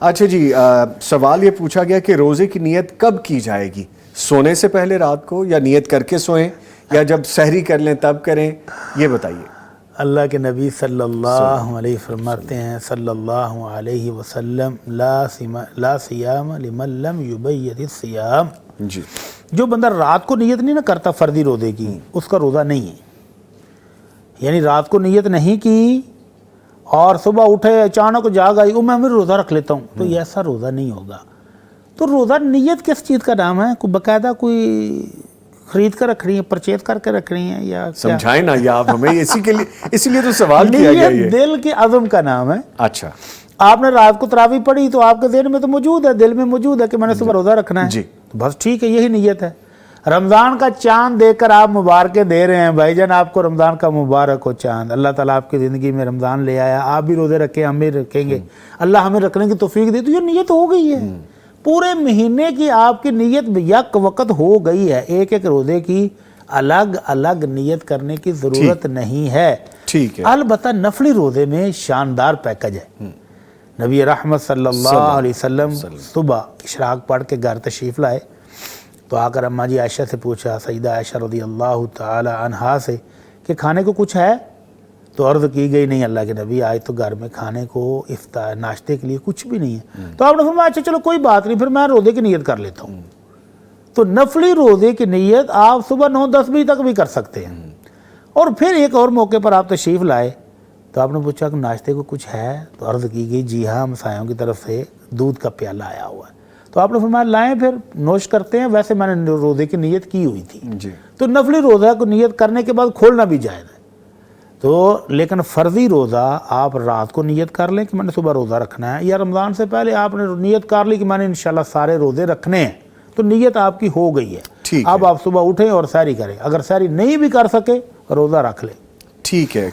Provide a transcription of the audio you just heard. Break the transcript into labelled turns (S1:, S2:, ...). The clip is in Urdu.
S1: اچھا جی، سوال یہ پوچھا گیا کہ روزے کی نیت کب کی جائے گی؟ سونے سے پہلے رات کو، یا نیت کر کے سوئیں، یا جب سحری کر لیں تب کریں؟ یہ بتائیے۔
S2: اللہ کے نبی صلی اللہ علیہ فرماتے ہیں صلی اللہ علیہ وسلم، لا صیام لمن لم یبیت الصیام،
S1: جی،
S2: جو بندہ رات کو نیت نہیں نہ کرتا فرضی روزے کی، اس کا روزہ نہیں ہے۔ یعنی رات کو نیت نہیں کی اور صبح اٹھے اچانک جاگ آئی میں روزہ رکھ لیتا ہوں، تو یہ ایسا روزہ نہیں ہوگا۔ تو روزہ نیت کس چیز کا نام ہے؟ کوئی باقاعدہ کوئی خرید کر رکھ رہی ہیں، پرچیز کر کے رکھ رہی ہیں، یا
S1: سمجھائیں نا یا آپ ہمیں، اسی لیے تو سوال کیا گیا
S2: نیت
S1: یہ۔
S2: دل کے عزم کا نام ہے۔
S1: اچھا
S2: آپ نے رات کو تراویح پڑھی تو آپ کے ذہن میں تو موجود ہے، دل میں موجود ہے کہ میں نے صبح روزہ رکھنا ہے،
S1: جی،
S2: تو بس ٹھیک ہے، یہی نیت ہے۔ رمضان کا چاند دیکھ کر آپ مبارکیں دے رہے ہیں، بھائی جان آپ کو رمضان کا مبارک ہو چاند، اللہ تعالیٰ آپ کی زندگی میں رمضان لے آیا، آپ بھی روزے رکھیں، ہم بھی رکھیں گے، اللہ ہمیں رکھنے کی توفیق دے، تو یہ نیت ہو گئی ہے۔ پورے مہینے کی آپ کی نیت یک وقت ہو گئی ہے، ایک ایک روزے کی الگ الگ نیت کرنے کی ضرورت نہیں ہے۔
S1: ٹھیک ہے۔
S2: البتہ نفلی روزے میں شاندار پیکج ہے۔ نبی رحمت صلی اللہ علیہ وسلم صبح اشراق پڑھ کے گھر تشریف لائے تو آ کر اماں جی عائشہ سے پوچھا، سیدہ عائشہ رضی اللہ تعالی عنہا سے، کہ کھانے کو کچھ ہے؟ تو عرض کی گئی نہیں اللہ کے نبی، آج تو گھر میں کھانے کو افطار ناشتے کے لیے کچھ بھی نہیں ہے۔ تو آپ نے فرمایا اچھا چلو کوئی بات نہیں، پھر میں روزے کی نیت کر لیتا ہوں۔ تو نفلی روزے کی نیت آپ صبح 9-10 بجے تک بھی کر سکتے ہیں۔ اور پھر ایک اور موقع پر آپ تشریف لائے تو آپ نے پوچھا کہ ناشتے کو کچھ ہے؟ تو عرض کی گئی جی ہاں، ہمسایوں کی طرف سے دودھ کا پیالہ آیا ہوا ہے۔ تو آپ نے فرمایا لائیں پھر نوش کرتے ہیں، ویسے میں نے روزے کی نیت کی ہوئی تھی۔
S1: جی،
S2: تو نفلی روزہ کو نیت کرنے کے بعد کھولنا بھی جائز ہے۔ تو لیکن فرضی روزہ آپ رات کو نیت کر لیں کہ میں نے صبح روزہ رکھنا ہے، یا رمضان سے پہلے آپ نے نیت کر لی کہ میں نے انشاءاللہ سارے روزے رکھنے ہیں، تو نیت آپ کی ہو گئی ہے۔
S1: ٹھیک
S2: اب آپ صبح اٹھیں اور سحری کریں، اگر سحری نہیں بھی کر سکے روزہ رکھ لیں۔
S1: ٹھیک ہے۔